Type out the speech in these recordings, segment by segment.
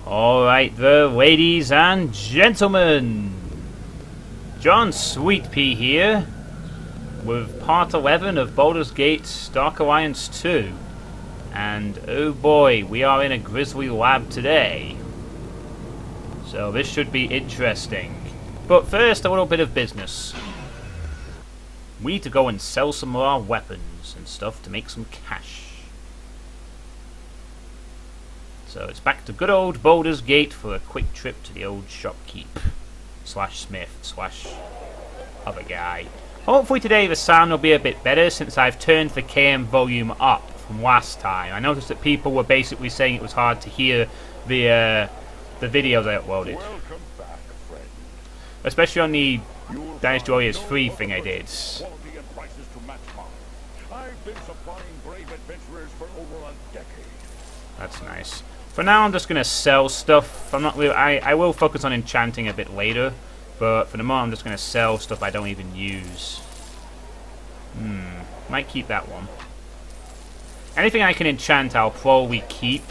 Alright there, ladies and gentlemen, John Suitepee here with part 11 of Baldur's Gate Dark Alliance 2, and oh boy, we are in a grisly lab today, so this should be interesting. But first, a little bit of business. We need to go and sell some more weapons and stuff to make some cash. So it's back to good old Baldur's Gate for a quick trip to the old shopkeep slash smith slash other guy. Hopefully today the sound will be a bit better since I've turned the KM volume up from last time. I noticed that people were basically saying it was hard to hear the videos I uploaded. Welcome back, friend. Especially on the Dynasty Warriors 3 thing I did. Quality and prices to match mine. I've been supplying brave adventurers for over a decade. That's nice. For now, I'm just gonna sell stuff. I'm not really. I will focus on enchanting a bit later, but for the moment, I'm just gonna sell stuff I don't even use. Might keep that one. Anything I can enchant, I'll probably keep.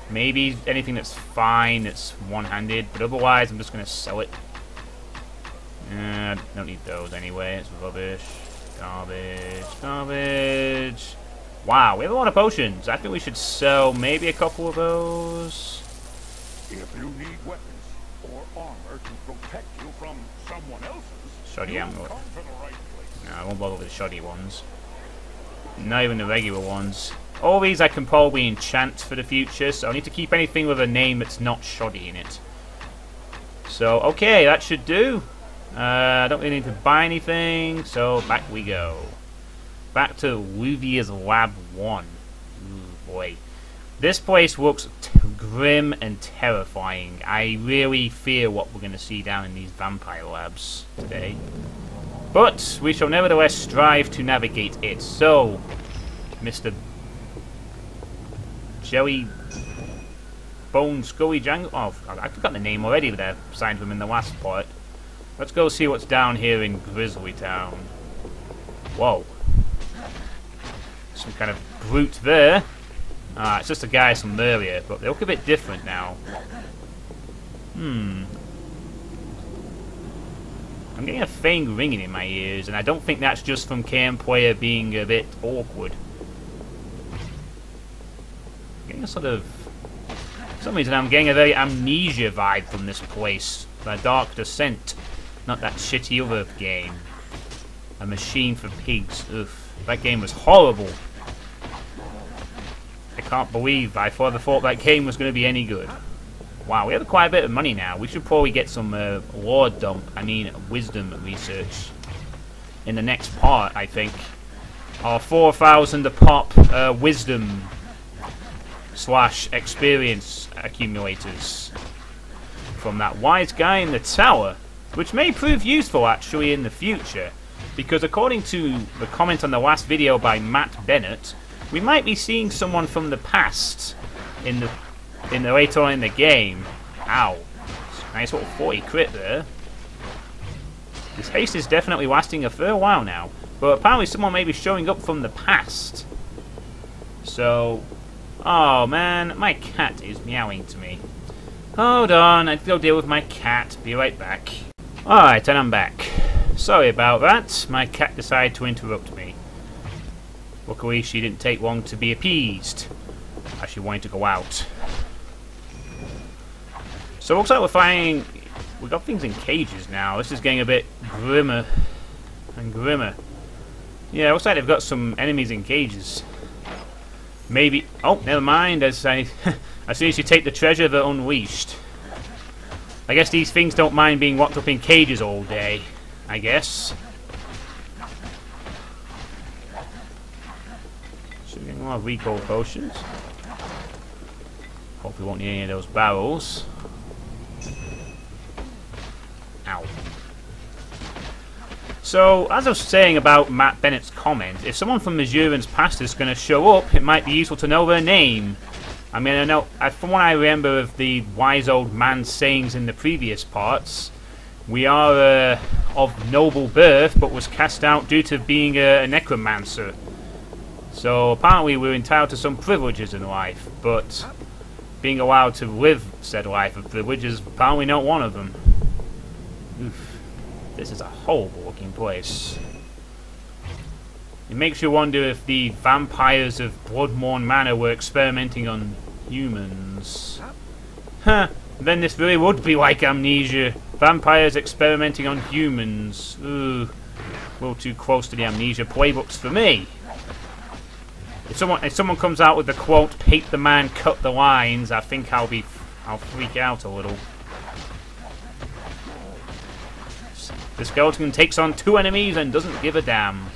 Maybe anything that's fine, that's one-handed, but otherwise, I'm just gonna sell it. Don't need those anyway. It's rubbish, garbage, garbage. Wow, we have a lot of potions. I think we should sell maybe a couple of those. If you need weapons or armor to protect you from someone else's, Shoddy ammo. come to the right place. No, I won't bother with the shoddy ones. Not even the regular ones. All these I can probably enchant for the future, so I need to keep anything with a name that's not shoddy in it. So, okay, that should do. I don't really need to buy anything, so back we go. Back to Luvia's Lab 1. Ooh, boy. This place looks grim and terrifying. I really fear what we're going to see down in these vampire labs today. But we shall nevertheless strive to navigate it. So, Mr. Jelly Bone Scully Jangle. Oh, I forgot the name already that I assigned him in the last part. Let's go see what's down here in Grizzly Town. Whoa. Some kind of brute there. It's just a guy from earlier, but they look a bit different now. I'm getting a faint ringing in my ears, and I don't think that's just from KM player being a bit awkward. I'm getting a sort of... For some reason I'm getting a very Amnesia vibe from this place. The Dark Descent. Not that shitty other game. A Machine for Pigs. Ugh. That game was horrible. I can't believe I thought that game was going to be any good. Wow, we have quite a bit of money now. We should probably get some wisdom research in the next part, I think. Our 4,000 a pop wisdom slash experience accumulators from that wise guy in the tower, which may prove useful actually in the future, because according to the comment on the last video by Matt Bennett, we might be seeing someone from the past in the later on in the game. Ow. Nice little 40 crit there. This haste is definitely lasting a fair while now, but apparently someone may be showing up from the past. So, oh man, my cat is meowing to me. Hold on, I'd go deal with my cat. Be right back. Alright, and I'm back. Sorry about that. My cat decided to interrupt me. Luckily, she didn't take long to be appeased, as she wanted to go out. So it looks like we got things in cages now. This is getting a bit grimmer and grimmer. Yeah, it looks like they've got some enemies in cages. Maybe. Oh, never mind. As soon as you take the treasure, they're unleashed. I guess these things don't mind being locked up in cages all day. I guess. So we're getting a lot of recall potions. Hope we won't need any of those barrels. Ow. So, as I was saying about Matt Bennett's comment, if someone from Misuran's past is going to show up, it might be useful to know their name. I mean, I know, from what I remember of the wise old man's sayings in the previous parts, we are of noble birth, but was cast out due to being a necromancer. So apparently we're entitled to some privileges in life, but being allowed to live said life of privilege is apparently not one of them. Oof. This is a horrible looking place. It makes you wonder if the vampires of Bloodmire Manor were experimenting on humans. Huh, then this really would be like Amnesia. Vampires experimenting on humans. Ooh, a little too close to the Amnesia playbooks for me. If someone comes out with the quote, "Paint the man, cut the lines," I think I'll freak out a little. The skeleton takes on 2 enemies and doesn't give a damn.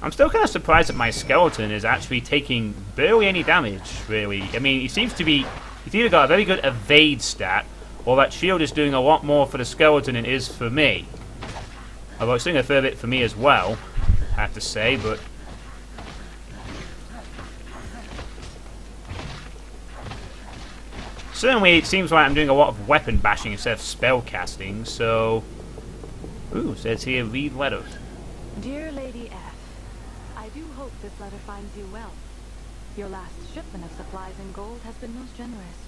I'm still kind of surprised that my skeleton is actually taking barely any damage, really. I mean, he seems to be... He's either got a very good evade stat, or that shield is doing a lot more for the skeleton than it is for me. Although it's doing a fair bit for me as well, I have to say, but... Certainly, it seems like I'm doing a lot of weapon bashing instead of spell casting, so... Ooh, it says here, read letter. Dear Lady F, I do hope this letter finds you well. Your last shipment of supplies and gold has been most generous.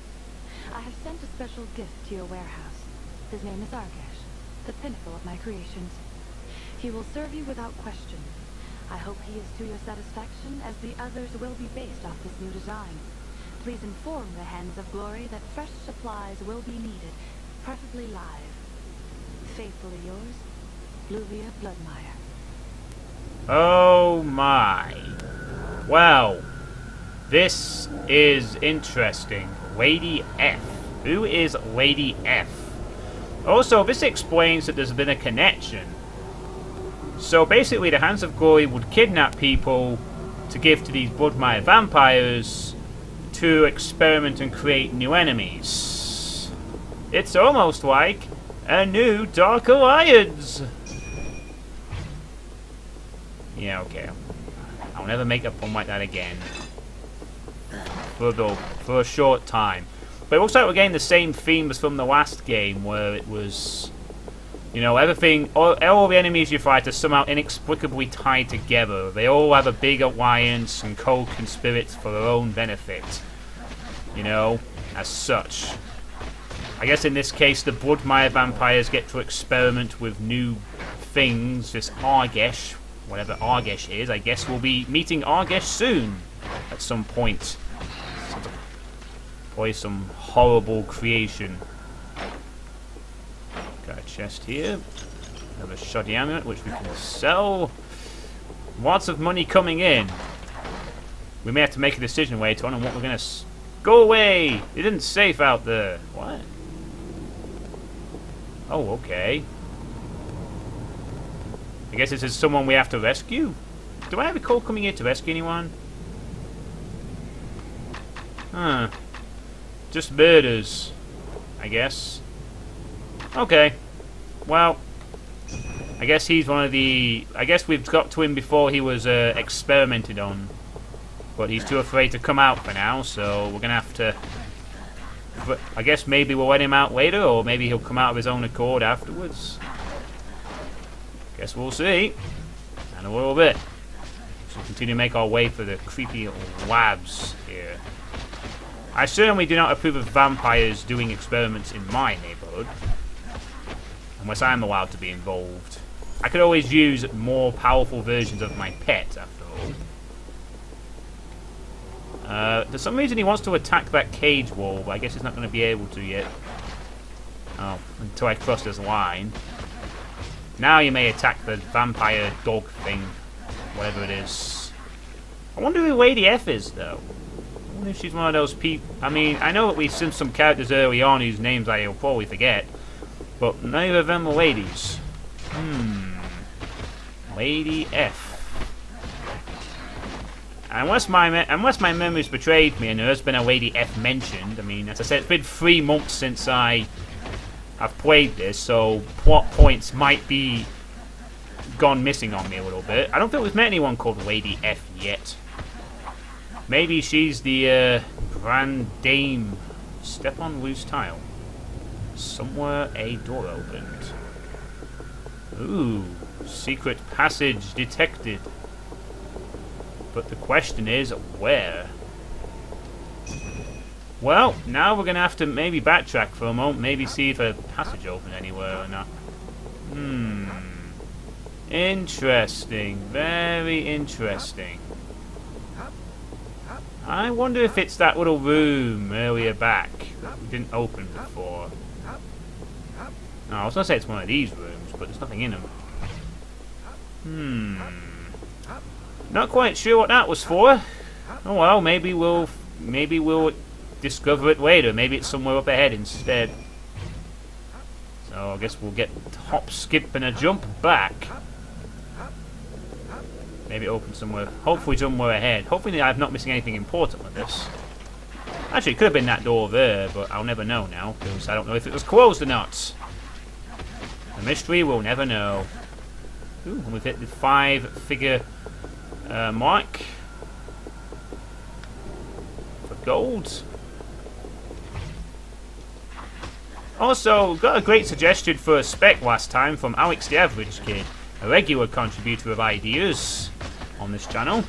I have sent a special gift to your warehouse. His name is Argesh, the pinnacle of my creations. He will serve you without question. I hope he is to your satisfaction, as the others will be based off this new design. Please inform the Hands of Glory that fresh supplies will be needed, preferably live. Faithfully yours, Luvia Bloodmire. Oh my. Well, this is interesting. Lady F. Who is Lady F? Also, this explains that there's been a connection. So basically, the Hands of Glory would kidnap people to give to these Bloodmire vampires to experiment and create new enemies. It's almost like a new Dark Alliance. Yeah, okay. I'll never make a pun like that again. For a short time. But it looks like we're getting the same theme as from the last game, where it was... You know, everything... All the enemies you fight are somehow inexplicably tied together. They all have a big alliance and co-conspirate for their own benefit. You know, as such. I guess in this case, the Bloodmire vampires get to experiment with new things. This Argesh, whatever Argesh is, I guess we'll be meeting Argesh soon. At some point. Probably some horrible creation. Got a chest here. Another shoddy amulet, which we can sell. Lots of money coming in. We may have to make a decision later on what we're going to... Go away! It isn't safe out there. What? Oh, okay. I guess this is someone we have to rescue? Do I recall coming here to rescue anyone? Huh. Just murders, I guess. Okay. Well, I guess he's one of the... I guess we've got to him before he was experimented on. But he's too afraid to come out for now, so we're going to have to... But I guess maybe we'll let him out later, or maybe he'll come out of his own accord afterwards. Guess we'll see. In a little bit. So we'll continue to make our way for the creepy labs here. I certainly do not approve of vampires doing experiments in my neighborhood. Unless I'm allowed to be involved. I could always use more powerful versions of my pet, after all. For some reason he wants to attack that cage wall, but I guess he's not going to be able to yet. Oh, until I cross this line. Now you may attack the vampire dog thing. Whatever it is. I wonder who Lady F is, though. I wonder if she's one of those people... I mean, I know that we've seen some characters early on whose names I'll probably forget. But neither of them are ladies. Lady F. Unless my memory's betrayed me and there has been a Lady F mentioned, I mean, as I said, it's been 3 months since I've played this, so plot points might be gone missing on me a little bit. I don't think we've met anyone called Lady F yet. Maybe she's the Grand Dame. Step on loose tile. Somewhere a door opened. Ooh, secret passage detected. But the question is, where? Well, now we're going to have to maybe backtrack for a moment, maybe see if a passage opened anywhere or not. Interesting. Very interesting. I wonder if it's that little room earlier back that we didn't open before. No, I was going to say it's one of these rooms, but there's nothing in them. Not quite sure what that was for. Oh well, maybe we'll discover it later. Maybe it's somewhere up ahead instead. So I guess we'll get hop, skip, and a jump back. Maybe open somewhere. Hopefully somewhere ahead. Hopefully I'm not missing anything important with this. Actually, it could have been that door there, but I'll never know now because I don't know if it was closed or not. The mystery we'll never know. Ooh, and we've hit the 5-figure mark for gold. Also, got a great suggestion for a spec last time from Alex the Average Kid, a regular contributor of ideas on this channel.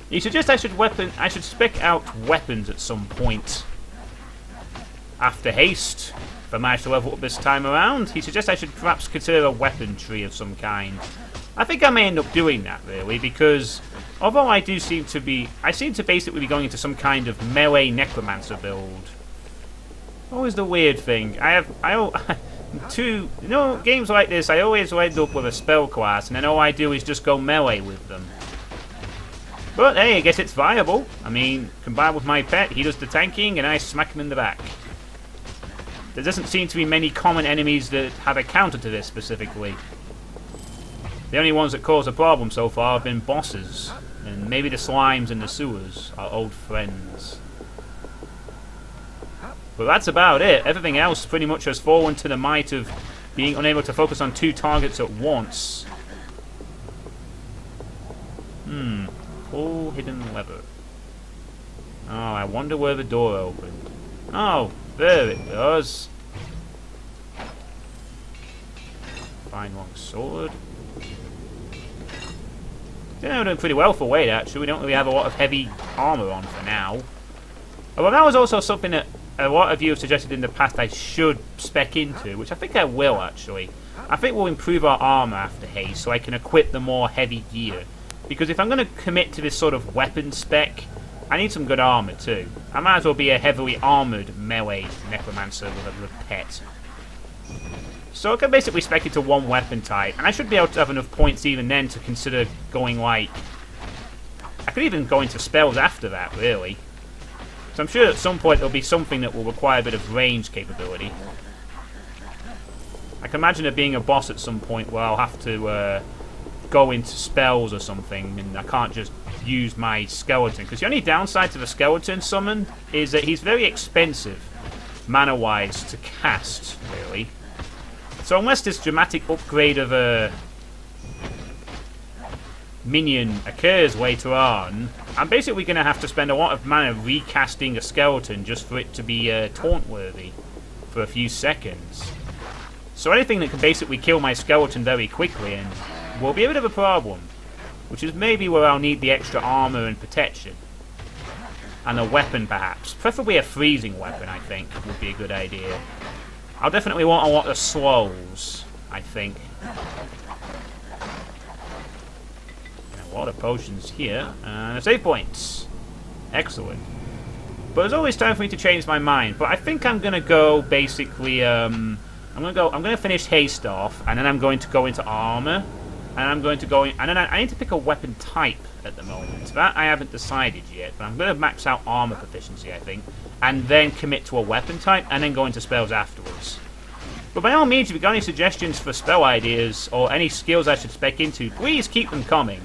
He suggests I should spec out weapons at some point after haste. If I manage to level up this time around, he suggests I should perhaps consider a weapon tree of some kind. I think I may end up doing that really, because although I seem to basically be going into some kind of melee necromancer build. Always the weird thing. Games like this, I always end up with a spell class, and then all I do is just go melee with them. But hey, I guess it's viable. I mean, combined with my pet, he does the tanking, and I smack him in the back. There doesn't seem to be many common enemies that have a counter to this specifically. The only ones that cause a problem so far have been bosses, and maybe the slimes in the sewers are old friends. But that's about it. Everything else pretty much has fallen to the might of being unable to focus on 2 targets at once. Pull hidden lever. Oh, I wonder where the door opened. Oh, there it does. Fine long sword. Yeah, we're doing pretty well for weight actually. We don't really have a lot of heavy armor on for now. Although that was also something that a lot of you have suggested in the past I should spec into, which I think I will actually. I think we'll improve our armor after haste so I can equip the more heavy gear. Because if I'm going to commit to this sort of weapon spec, I need some good armor too. I might as well be a heavily armored melee necromancer with a pet. So I can basically spec into 1 weapon type, and I should be able to have enough points even then to consider going like... I could even go into spells after that, really. So I'm sure at some point there'll be something that will require a bit of range capability. I can imagine there being a boss at some point where I'll have to go into spells or something, and I can't just use my skeleton. Because the only downside to the skeleton summon is that he's very expensive, mana-wise, to cast, really. So unless this dramatic upgrade of a minion occurs later on, I'm basically going to have to spend a lot of mana recasting a skeleton just for it to be taunt-worthy for a few seconds. So anything that can basically kill my skeleton very quickly and will be a bit of a problem, which is maybe where I'll need the extra armor and protection. And a weapon perhaps. Preferably a freezing weapon, I think, would be a good idea. I'll definitely want a lot of slows, I think. A lot of potions here, and a save point. Excellent. But there's always time for me to change my mind. But I think I'm gonna go basically. I'm gonna finish haste off, and then I'm going to go into armor, and I'm going to go in, and then I need to pick a weapon type at the moment. That I haven't decided yet, but I'm gonna max out armor proficiency, I think, and then commit to a weapon type, and then go into spells afterwards. But by all means, if you've got any suggestions for spell ideas or any skills I should spec into, please keep them coming.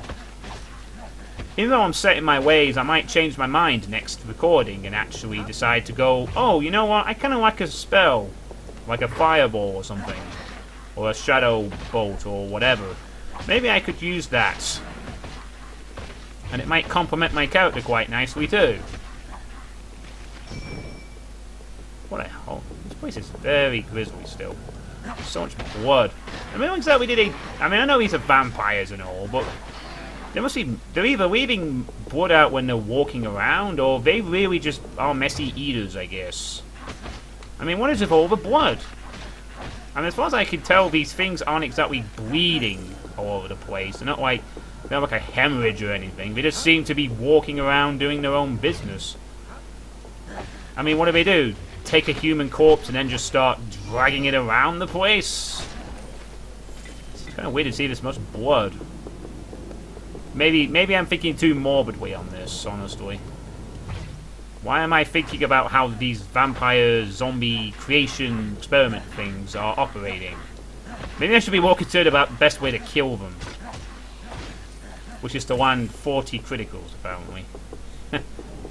Even though I'm set in my ways, I might change my mind next recording and actually decide to go, oh, you know what, I kind of like a spell, like a fireball or something, or a shadow bolt or whatever. Maybe I could use that, and it might complement my character quite nicely too. What the hell? This place is very grisly still. So much blood. I mean, I know these are vampires and all, but They're either leaving blood out when they're walking around, or they really just are messy eaters, I guess. I mean, what is with all the blood? I mean, as far as I can tell, these things aren't exactly bleeding all over the place. They're not like a hemorrhage or anything. They just seem to be walking around doing their own business. I mean, what do? Take a human corpse and then just start dragging it around the place? It's kind of weird to see this much blood. Maybe I'm thinking too morbidly on this, honestly. Why am I thinking about how these vampire zombie creation experiment things are operating? Maybe I should be more concerned about the best way to kill them. Which is to land 40 criticals, apparently.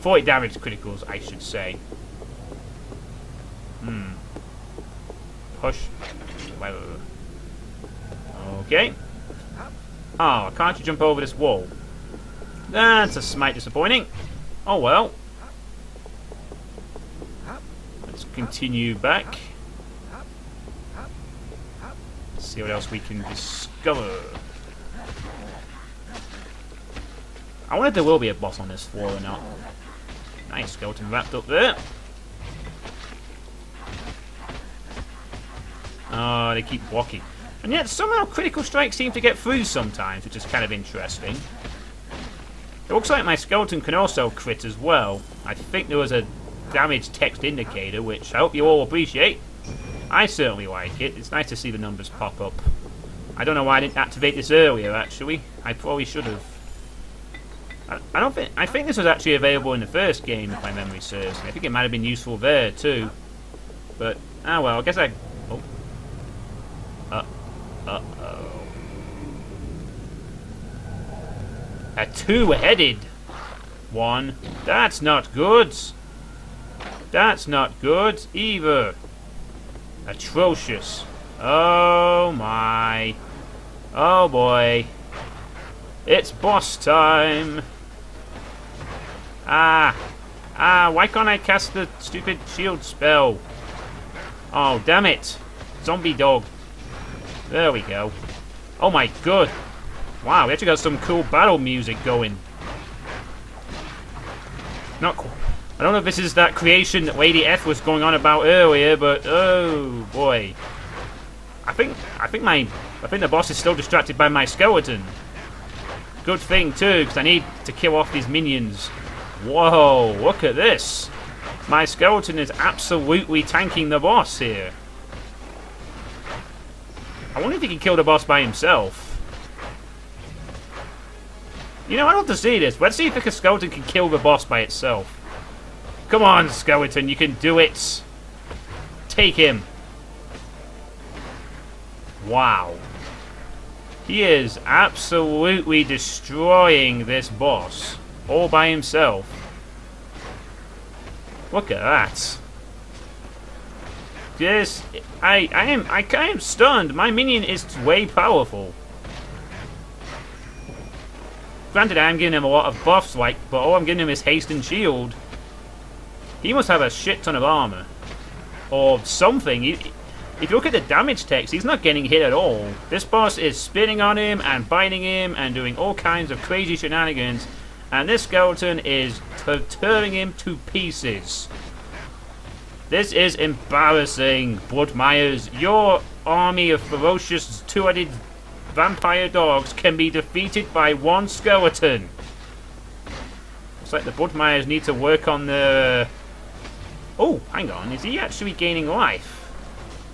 40 damage criticals, I should say. Push. Okay. Oh, can't you jump over this wall? That's a smite disappointing. Oh well. Let's continue back. Let's see what else we can discover. I wonder if there will be a boss on this floor or not. Nice skeleton wrapped up there. Oh, they keep blocking. And yet somehow critical strikes seem to get through sometimes, which is kind of interesting. It looks like my skeleton can also crit as well. I think there was a damage text indicator, which I hope you all appreciate. I certainly like it. It's nice to see the numbers pop up. I don't know why I didn't activate this earlier, actually. I probably should have. I think this was actually available in the first game, if my memory serves. I think it might have been useful there too. But well, I guess I. Oh. Uh-oh. A two-headed one. That's not good. That's not good either. Atrocious. Oh my. Oh boy. It's boss time. Why can't I cast the stupid shield spell? Oh, damn it. Zombie dog. There we go. Oh my god. Wow, we actually got some cool battle music going. Not cool. I don't know if this is that creation that Lady F was going on about earlier, but oh boy. I think the boss is still distracted by my skeleton. Good thing too, because I need to kill off these minions. Whoa, look at this. My skeleton is absolutely tanking the boss here. I wonder if he can kill the boss by himself. You know, I'd love to see this. Let's see if the skeleton can kill the boss by itself. Come on, skeleton, you can do it. Take him. Wow. He is absolutely destroying this boss all by himself. Look at that. This, I am stunned. My minion is way powerful. Granted, I am giving him a lot of buffs, but all I'm giving him is haste and shield. He must have a shit ton of armor. Or something. If you look at the damage text, he's not getting hit at all. This boss is spinning on him and biting him and doing all kinds of crazy shenanigans. And this skeleton is tearing him to pieces. This is embarrassing, Bloodmires. Your army of ferocious two-headed vampire dogs can be defeated by one skeleton. Looks like the Bloodmires need to work on the... Oh, hang on. Is he actually gaining life?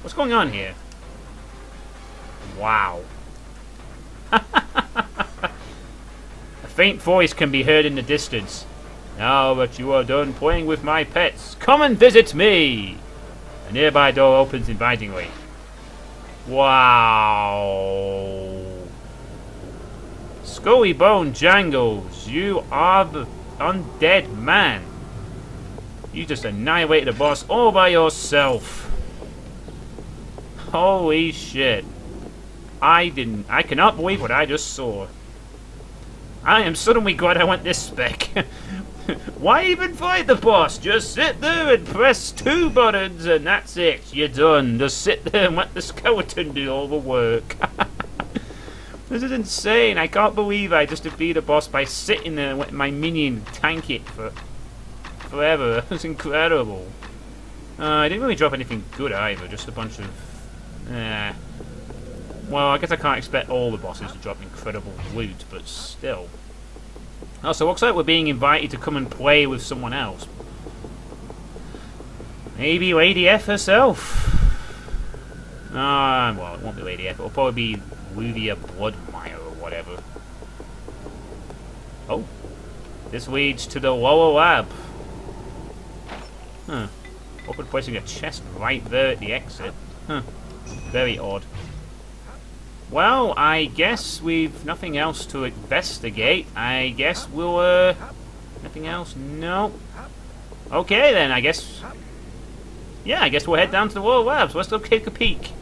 What's going on here? Wow. A faint voice can be heard in the distance. Now that you are done playing with my pets, come and visit me! A nearby door opens invitingly. Wow. Scully Bone Jangles, you are the undead man. You just annihilated a boss all by yourself. Holy shit. I cannot believe what I just saw. I am suddenly glad I went this spec. Why even fight the boss? Just sit there and press 2 buttons and that's it. You're done. Just sit there and let the skeleton do all the work. This is insane. I can't believe I just defeated a boss by sitting there and letting my minion tank it for forever. That's incredible. I didn't really drop anything good either, just a bunch of... Well, I guess I can't expect all the bosses to drop incredible loot, but still. Oh, so it looks like we're being invited to come and play with someone else. Maybe Lady F herself. Well, it won't be Lady F. It'll probably be Luvia Bloodmire or whatever. Oh. This leads to the lower lab. Huh. Awkward placing a chest right there at the exit. Huh. Very odd. Well, I guess we've nothing else to investigate. I guess we'll, nothing else? No. Okay, then, I guess... Yeah, I guess we'll head down to the World Labs. Let's go take a peek.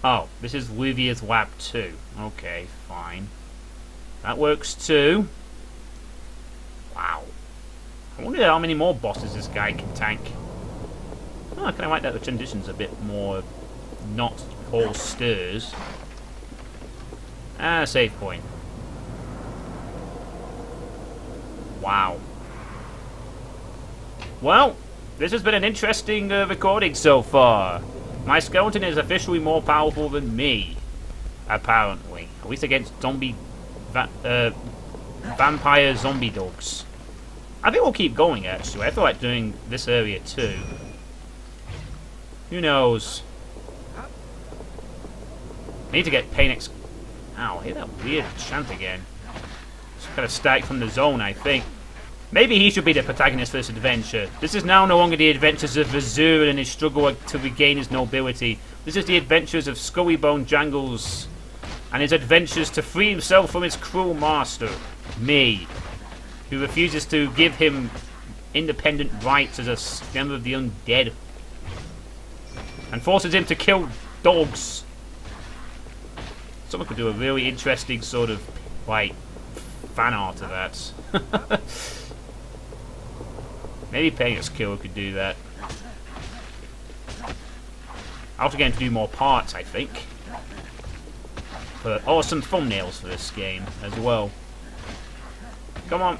Oh, this is Luvia's lab too. Okay, fine. That works too. Wow. I wonder how many more bosses this guy can tank. Oh, I kind of like that the transition's a bit more not all stirs. Save point. Wow. Well, this has been an interesting recording so far. My skeleton is officially more powerful than me, apparently. At least against vampire zombie dogs. I think we'll keep going, actually. I feel like doing this area too. Who knows? I need to get Painix. Ow, I hear that weird chant again. It's kind of static from the zone, I think. Maybe he should be the protagonist for this adventure. This is now no longer the adventures of Azur and his struggle to regain his nobility. This is the adventures of Scullybone Jangles and his adventures to free himself from his cruel master, me, who refuses to give him independent rights as a member of the undead and forces him to kill dogs. Someone could do a really interesting sort of, like, fan art of that. Maybe Painix Killer could do that. I'll have to get him to do more parts, I think. But awesome thumbnails for this game as well. Come on.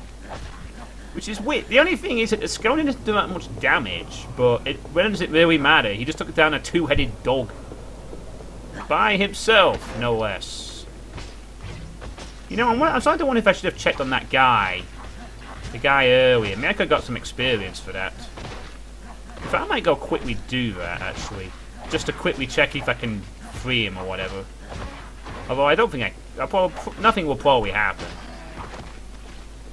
Which is weird. The only thing is that the skeleton doesn't do that much damage, but when does it really matter? He just took down a two-headed dog. By himself, no less. You know, I'm starting to wonder if I should have checked on that guy. The guy earlier. Maybe I could have got some experience for that. In fact, I might go quickly do that, actually. Just to quickly check if I can free him or whatever. Although I don't think nothing will probably happen.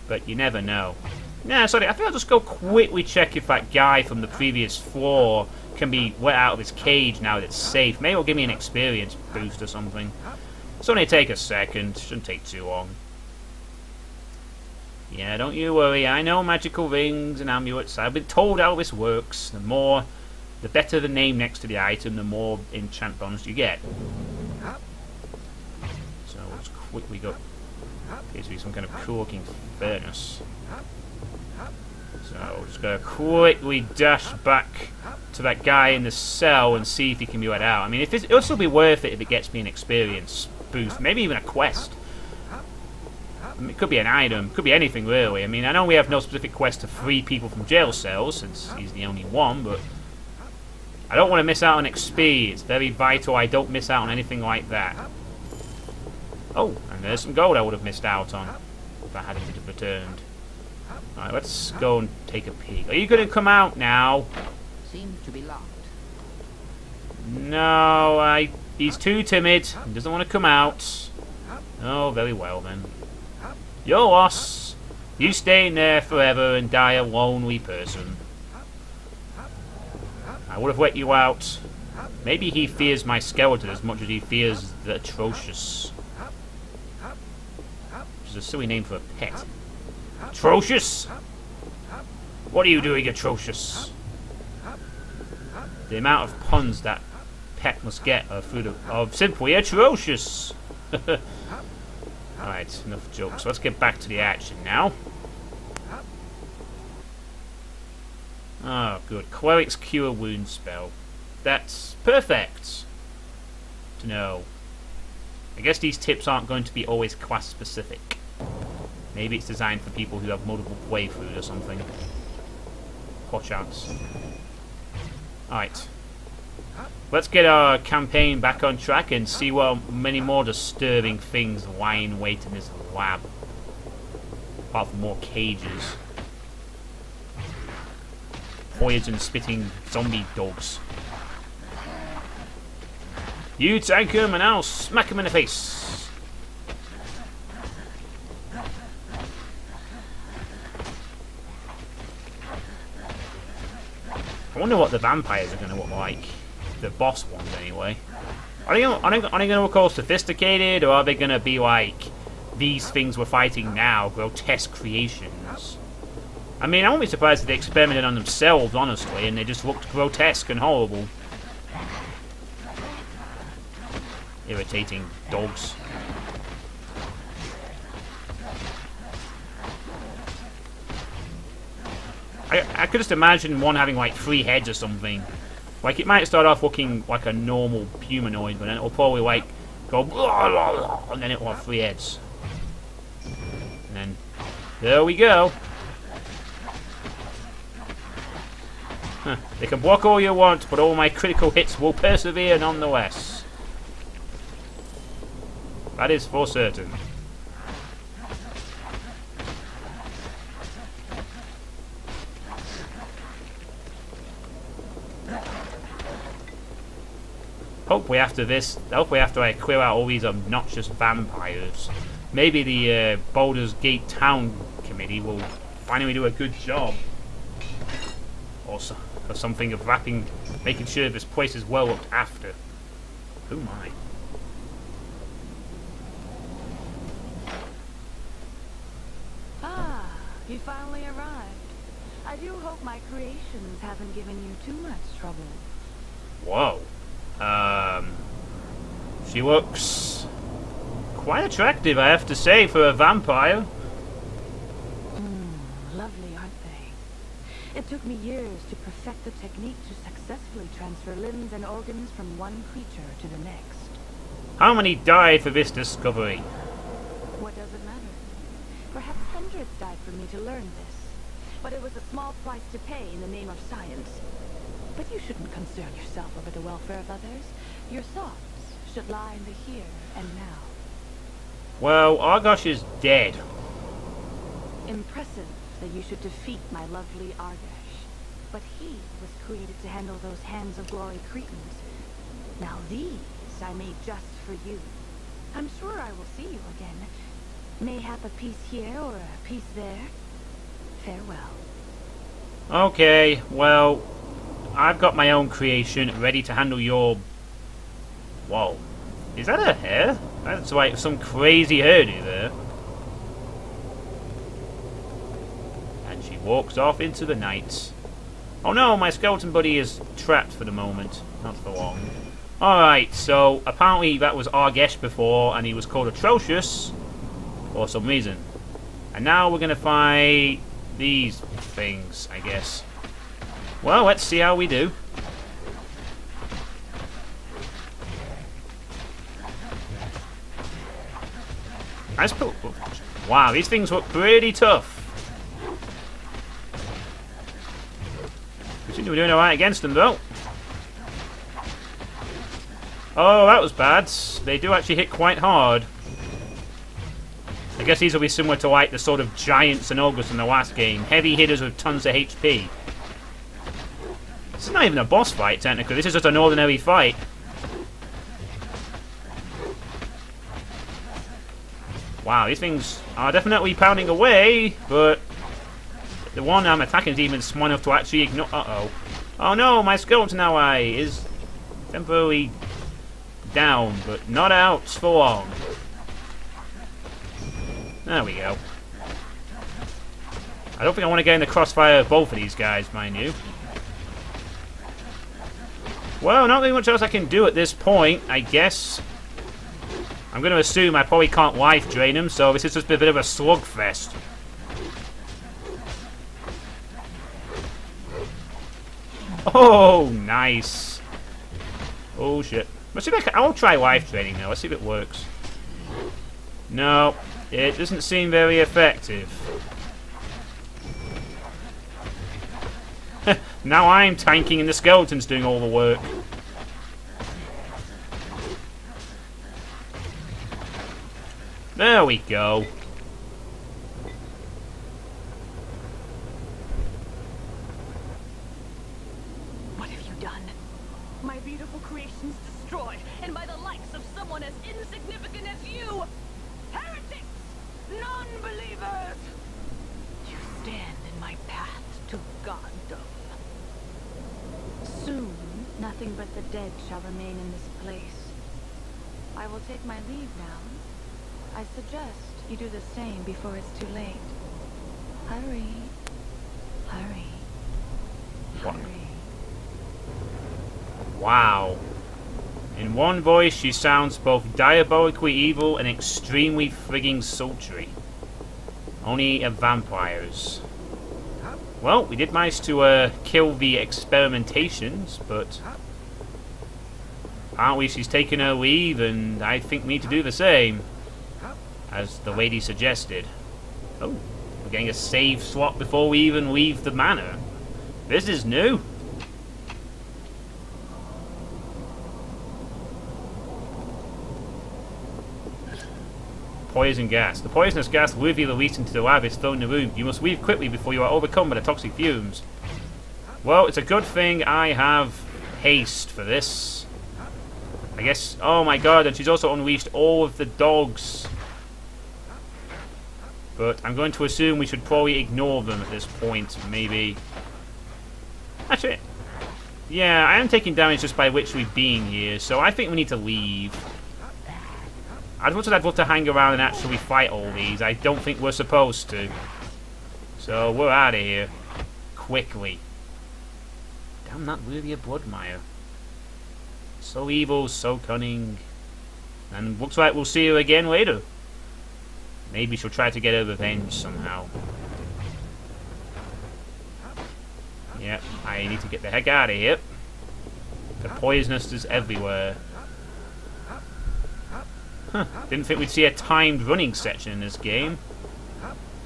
But you never know. Nah, sorry, I think I'll just go quickly check if that guy from the previous floor can be let out of his cage now that it's safe. Maybe it'll give me an experience boost or something. It's only take a second. Shouldn't take too long. Yeah, don't you worry. I know magical rings and amulets. I've been told how this works. The better the name next to the item, the more enchant bonus you get. So let's quickly go. Appears to be some kind of cool-looking furnace. So we're just gonna quickly dash back to that guy in the cell and see if he can be let out. I mean, it'll still be worth it if it gets me an experience boost, maybe even a quest. I mean, it could be an item, could be anything really. I mean, I know we have no specific quest to free people from jail cells since he's the only one, but I don't want to miss out on XP. It's very vital I don't miss out on anything like that. Oh, and there's some gold I would have missed out on if I hadn't returned. Alright, let's go and take a peek. Are you going to come out now? Seems to be locked. No, he's too timid. He doesn't want to come out. Oh, very well then. Your loss. You stay in there forever and die a lonely person. I would have let you out. Maybe he fears my skeleton as much as he fears the atrocious. Which is a silly name for a pet. Atrocious? What are you doing, Atrocious? The amount of puns that pet must get are simply atrocious. Alright, enough jokes. Let's get back to the action now. Oh, good. Cleric's Cure Wound spell. That's perfect to know. I guess these tips aren't going to be always class specific. Maybe it's designed for people who have multiple playthroughs or something. Poor chance. Alright. Let's get our campaign back on track and see what many more disturbing things lie in wait in this lab. Apart from more cages. Poison-spitting zombie dogs. You take him and I'll smack him in the face. I wonder what the vampires are going to look like. The boss ones, anyway. Are they going to look all sophisticated, or are they going to be like these things we're fighting now, grotesque creations? I mean, I won't be surprised if they experimented on themselves, honestly, and they just looked grotesque and horrible. Irritating dogs. I could just imagine one having like 3 heads or something. Like, it might start off looking like a normal humanoid, but then it'll probably like go blah, blah, blah, and then it'll have 3 heads. And then there we go. Huh. They can block all you want, but all my critical hits will persevere nonetheless. That is for certain. Hopefully after I clear out all these obnoxious vampires, maybe the Baldur's Gate Town Committee will finally do a good job. Or something of making sure this place is well looked after. Oh my. Ah, you finally arrived. I do hope my creations haven't given you too much trouble. Whoa. She looks quite attractive, I have to say, for a vampire. Lovely, aren't they? It took me years to perfect the technique to successfully transfer limbs and organs from one creature to the next. How many died for this discovery? What does it matter? Perhaps hundreds died for me to learn this. But it was a small price to pay in the name of science. But you shouldn't concern yourself over the welfare of others. Your thoughts should lie in the here and now. Well, Argosh is dead. Impressive that you should defeat my lovely Argosh. But he was created to handle those hands of glory cretins. Now these I made just for you. I'm sure I will see you again. Mayhap a piece here or a piece there. Farewell. Okay, well, I've got my own creation ready to handle your... Whoa. Is that her hair? That's like some crazy hairdo there. And she walks off into the night. Oh no, my skeleton buddy is trapped for the moment. Not for long. Alright, so apparently that was Argesh before, and he was called Atrocious for some reason. And now we're going to fight these things, I guess. Well, let's see how we do. Wow, these things look pretty tough. We seem to be doing alright against them, though. Oh, that was bad. They do actually hit quite hard. I guess these will be similar to like the sort of giants and ogres in the last game. Heavy hitters with tons of HP. This is not even a boss fight, technically. This is just an ordinary fight. Wow, these things are definitely pounding away, but the one I'm attacking is even smart enough to actually ignore... Uh-oh. Oh no, my skeleton ally is temporarily down, but not out for long. There we go. I don't think I want to get in the crossfire of both of these guys, mind you. Well, not really much else I can do at this point, I guess. I'm going to assume I probably can't life drain him, so this is just a bit of a slugfest. Oh, nice. Oh, shit. Let's see if I'll try life draining now. Let's see if it works. No, it doesn't seem very effective. Now I'm tanking and the skeleton's doing all the work. There we go. What have you done? My beautiful creations destroyed, and by the likes of someone as insignificant as you! Heretics! Non-believers! You stand in my path to goddom. Soon, nothing but the dead shall remain in this place. I will take my leave now. I suggest you do the same before it's too late. Hurry. Hurry. What? Hurry. Wow. In one voice, she sounds both diabolically evil and extremely frigging sultry. Only of vampires. Well, we did manage to kill the experimentations, but apparently she's taken her leave, and I think we need to do the same, as the lady suggested. Oh, we're getting a save slot before we even leave the manor. This is new. Poison gas. The poisonous gas Luvia released into the lab is still in the room. You must leave quickly before you are overcome by the toxic fumes. Well, it's a good thing I have haste for this. I guess... Oh my god, and she's also unleashed all of the dogs. But I'm going to assume we should probably ignore them at this point, maybe. Actually, yeah, I am taking damage just by literally being here, so I think we need to leave. As much as I'd love to hang around and actually fight all these, I don't think we're supposed to. So we're out of here. Quickly. Damn that Luvia Bloodmire. So evil, so cunning. And looks like we'll see her again later. Maybe she'll try to get her revenge somehow. Yep, I need to get the heck out of here. The poisonous is everywhere. Huh, didn't think we'd see a timed running section in this game.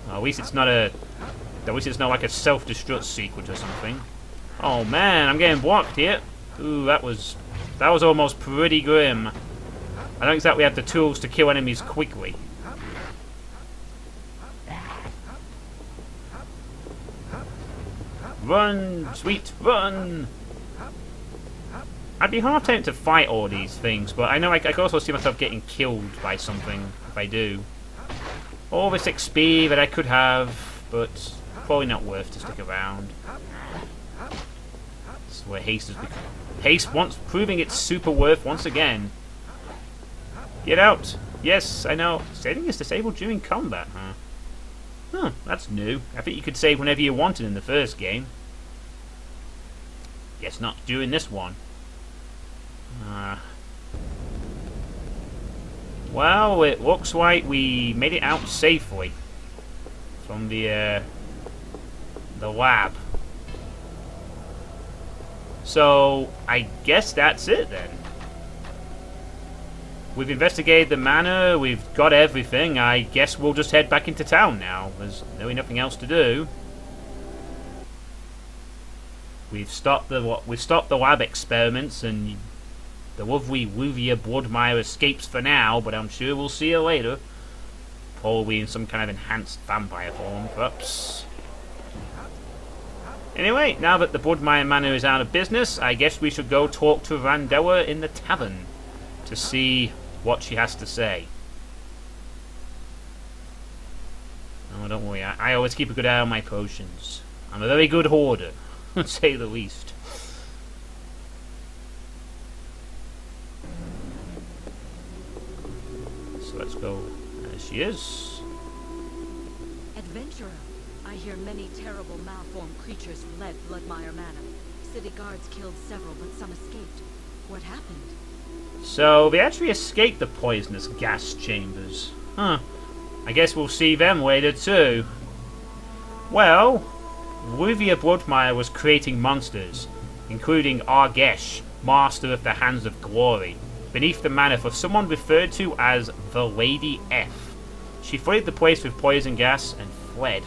Well, at least it's not a... At least it's not like a self-destruct sequence or something. Oh man, I'm getting blocked here. Ooh, that was almost pretty grim. I don't exactly have the tools to kill enemies quickly. Run, sweet, run! I'd be half tempted to fight all these things, but I know I could also see myself getting killed by something if I do. All this XP that I could have, but probably not worth to stick around. This is where haste has become... Haste once proving its super worth once again. Get out! Yes, I know. Saving is disabled during combat, huh? Huh, that's new. I think you could save whenever you wanted in the first game. Guess not during this one. Well, it looks like we made it out safely from the lab. So I guess that's it then. We've investigated the manor, we've got everything. I guess we'll just head back into town now. There's really nothing else to do. We've stopped the lab experiments, and the lovely Luvia Bloodmire escapes for now, but I'm sure we'll see her later. Probably in some kind of enhanced vampire form, perhaps. Anyway, now that the Bloodmire Manor is out of business, I guess we should go talk to Randella in the tavern to see what she has to say. Oh, don't worry, I always keep a good eye on my potions. I'm a very good hoarder, to say the least. So let's go. There she is. Adventurer, I hear many terrible malformed creatures fled Bloodmire Manor. City guards killed several, but some escaped. What happened? So they actually escaped the poisonous gas chambers. Huh. I guess we'll see them later too. Well, Luvia Bloodmire was creating monsters, including Argesh, Master of the Hands of Glory, beneath the manor for someone referred to as the Lady F. She flooded the place with poison gas and fled.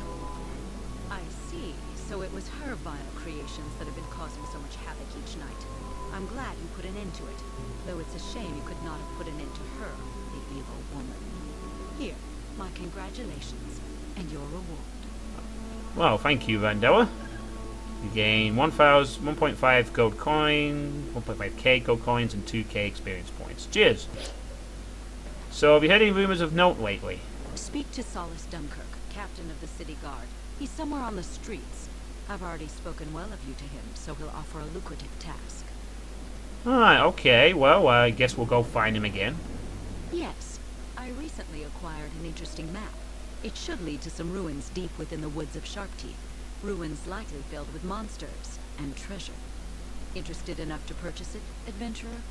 I see. So it was her vile creations that have been causing so much havoc each night. I'm glad you put an end to it. Though it's a shame you could not have put an end to her, the evil woman. Here, my congratulations, and your reward. Well, thank you, Vandella. You gain 1.5 gold coin, 1.5k gold coins, and 2k experience points. Cheers! So, have you heard any rumours of note lately? Speak to Solace Dunkirk, captain of the city guard. He's somewhere on the streets. I've already spoken well of you to him, so he'll offer a lucrative task. Alright, okay. Well, I guess we'll go find him again. Yes. I recently acquired an interesting map. It should lead to some ruins deep within the woods of Sharpteeth. Ruins likely filled with monsters and treasure. Interested enough to purchase it, adventurer?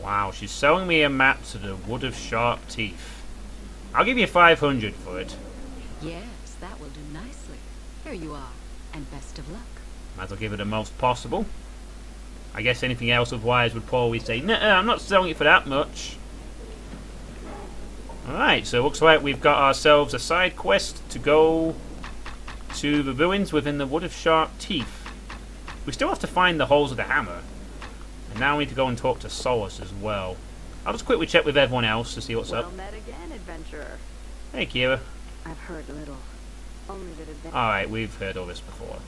Wow, she's selling me a map to the Wood of Sharp Teeth. I'll give you 500 for it. Yes, that will do nicely. Here you are, and best of luck. Might as well give it the most possible. I guess anything else otherwise would probably say, nah, I'm not selling it for that much. Alright, so it looks like we've got ourselves a side quest to go to the ruins within the Wood of Sharp Teeth. We still have to find the holes of the hammer. And now we need to go and talk to Solace as well. I'll just quickly check with everyone else to see what's up. Well met again, adventurer. Hey, Kira. I've heard little. Only that adventure. Alright, we've heard all this before.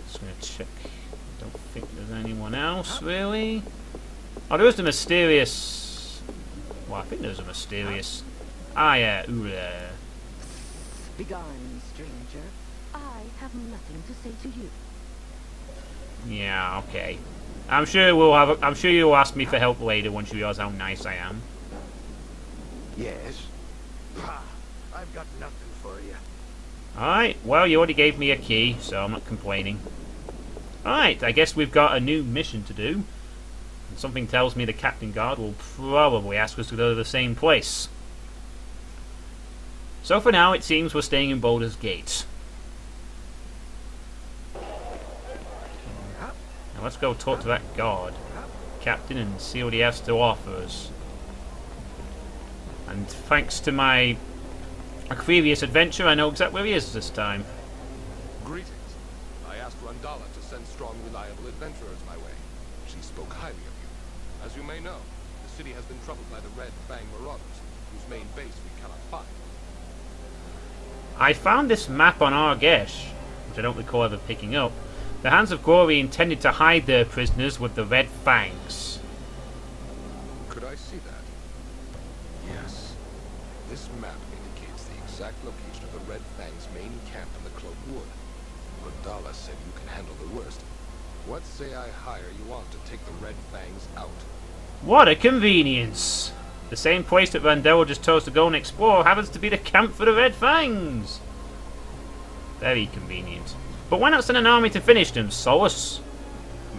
Just gonna check. Don't think there's anyone else, really. Oh, there is the mysterious... Well, I think there's a mysterious... Ah, yeah, Ura. Begone, stranger. I have nothing to say to you. Yeah, okay. I'm sure we'll have. I'm sure you'll ask me for help later once you realize how nice I am. Yes. Ha! I've got nothing for you. Alright, well, you already gave me a key, so I'm not complaining. Alright, I guess we've got a new mission to do. And something tells me the Captain Guard will probably ask us to go to the same place. So for now, it seems we're staying in Baldur's Gate. Now let's go talk to that guard, Captain, and see what he has to offer us. And thanks to my previous adventure, I know exactly where he is this time. Greetings. I asked Randala to send strong, reliable adventurers my way. She spoke highly of you. As you may know, the city has been troubled by the Red Fang Marauders, whose main base we cannot find. I found this map on Argesh, which I don't recall ever picking up. The Hands of Glory intended to hide their prisoners with the Red Fangs. Could I see that? Yes. This map indicates the exact location of the Red Fang's main camp in the Cloak Wood. Randala said you can handle the worst. What say I hire you on to take the Red Fangs out? What a convenience! The same place that Randall just told us to go and explore happens to be the camp for the Red Fangs! Very convenient. But why not send an army to finish them, Solace?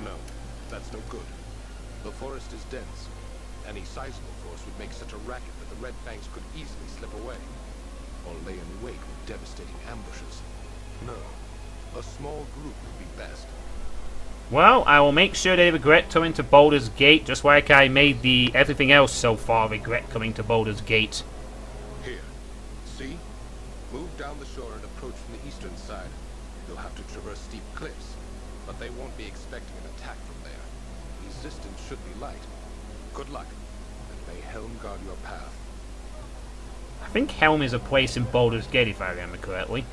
No, that's no good. The forest is dense. Any sizable force would make such a racket that the Red Fangs could easily slip away, or lay in wait with devastating ambushes. No, a small group would be best. Well, I will make sure they regret coming to Baldur's Gate, just like I made everything else so far regret coming to Baldur's Gate. Here, see? Move down the shore and approach from the eastern side. You'll have to traverse steep cliffs, but they won't be expecting an attack from there. Resistance should be light. Good luck, and may Helm guard your path. I think Helm is a place in Baldur's Gate, if I remember correctly.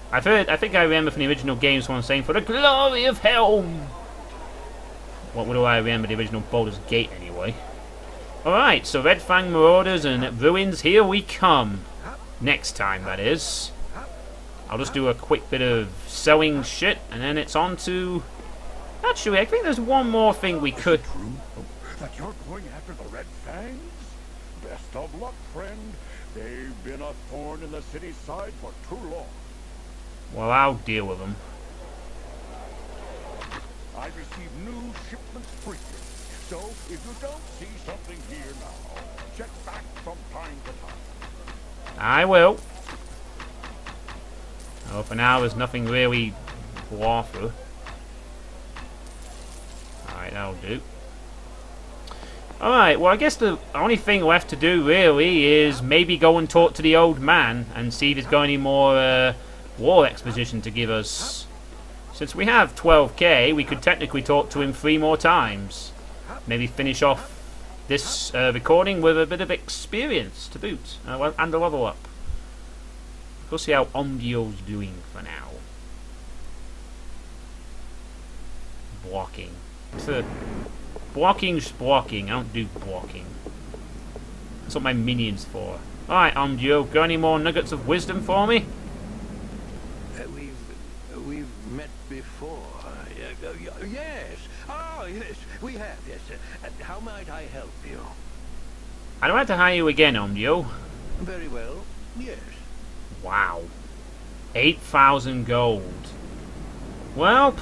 I think I remember from the original game someone saying, "For the glory of Helm!" What do I remember the original Baldur's Gate, anyway? Alright, so Red Fang Marauders and Ruins, here we come. Next time, that is. I'll just do a quick bit of sewing shit, and then it's on to... Actually, I think there's one more thing we could... True that you're going after the Red Fangs? Best of luck, friend. They've been a thorn in the city's side for too long. Well, I'll deal with them. I receive new shipments frequently, so if you don't see something here now, check back from time to time. I will. Oh, for now, there's nothing really to offer. Alright, that'll do. Alright, well I guess the only thing left to do really is maybe go and talk to the old man and see if he's got any more war exposition to give us. Since we have 12k, we could technically talk to him 3 more times. Maybe finish off this recording with a bit of experience to boot, and a level up. We'll see how Omdio's doing for now. Blocking. Blocking's blocking. I don't do blocking. That's what my minion's for. Alright, Omdio, got any more nuggets of wisdom for me? We've met before. Yes. Oh, yes. We have, yes. How might I help you? I'd like to hire you again, Omdio. Very well. Yes. Wow. 8,000 gold. Well,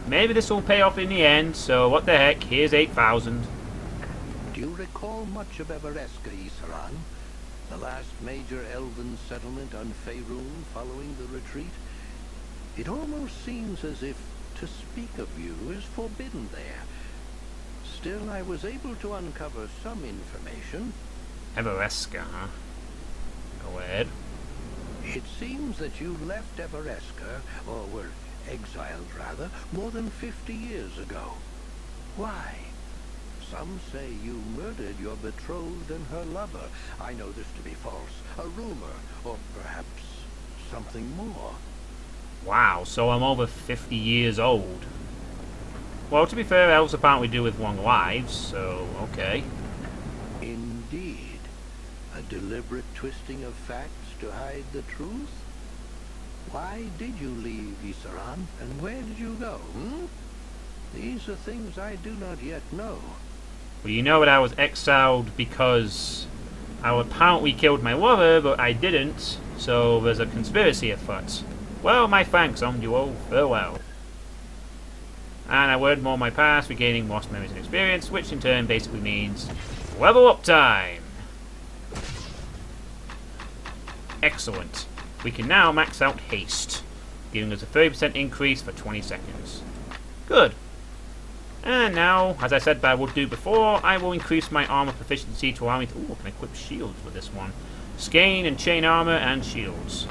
maybe this will pay off in the end, so what the heck, here's 8,000. Do you recall much of Evereska, Isaran? The last major elven settlement on Faerun following the retreat? It almost seems as if to speak of you is forbidden there. Still, I was able to uncover some information. Evereska, huh? Go ahead. It seems that you left Evereska, or were exiled rather, more than 50 years ago. Why? Some say you murdered your betrothed and her lover. I know this to be false. A rumor, or perhaps something more. Wow, so I'm over 50 years old. Well, to be fair, elves apparently do with long lives, so okay. Indeed. A deliberate twisting of facts to hide the truth? Why did you leave Isaran, and where did you go, These are things I do not yet know. Well, you know that I was exiled because I apparently killed my lover, but I didn't, so there's a conspiracy afoot. Well, my thanks, Omduo. Farewell. And I learned more of my past, regaining lost memories and experience, which in turn basically means level up time! Excellent. We can now max out haste, giving us a 30% increase for 20 seconds. Good. And now, as I said I would do before, I will increase my armor proficiency to allow me to... Ooh, I can equip shields with this one. Skein and chain armor and shields.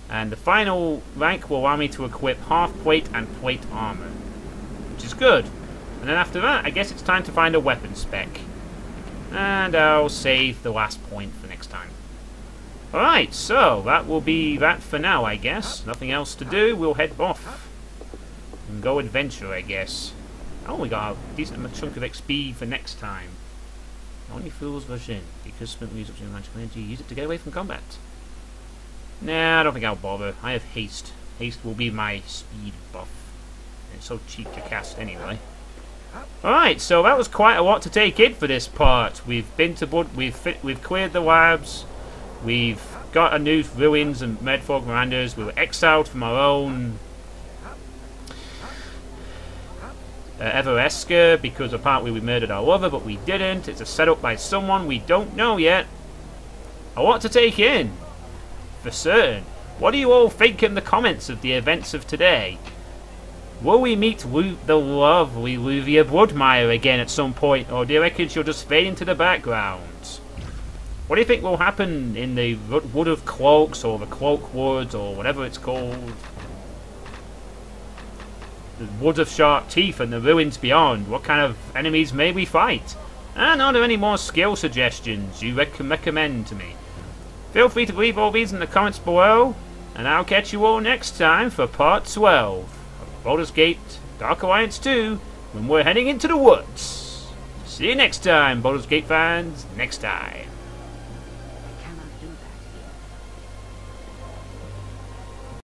And the final rank will allow me to equip half plate and plate armor, which is good. And then after that, I guess it's time to find a weapon spec. And I'll save the last point for next time. Alright, so that will be that for now, I guess. Nothing else to do, we'll head off. And go adventure, I guess. Oh, we got a decent chunk of XP for next time. Only fools rush in, because spent use up your magical energy, use it to get away from combat. Nah, I don't think I'll bother. I have haste. Haste will be my speed buff. It's so cheap to cast anyway. Alright, so that was quite a lot to take in for this part. We've been to we've cleared the labs. We've got a new ruins and Medfog Mirandas. We were exiled from our own Evereska because apparently we murdered our lover, but we didn't. It's a setup by someone we don't know yet. A lot to take in. For certain. What do you all think in the comments of the events of today? Will we meet the lovely Luvia Bloodmire again at some point, or do you reckon she'll just fade into the background? What do you think will happen in the Wood of Cloaks, or the Cloak Woods, or whatever it's called? The Wood of Sharp Teeth and the ruins beyond. What kind of enemies may we fight? And are there any more skill suggestions you recommend to me? Feel free to leave all these in the comments below, and I'll catch you all next time for part 12 of Baldur's Gate Dark Alliance 2, when we're heading into the woods. See you next time, Baldur's Gate fans, next time.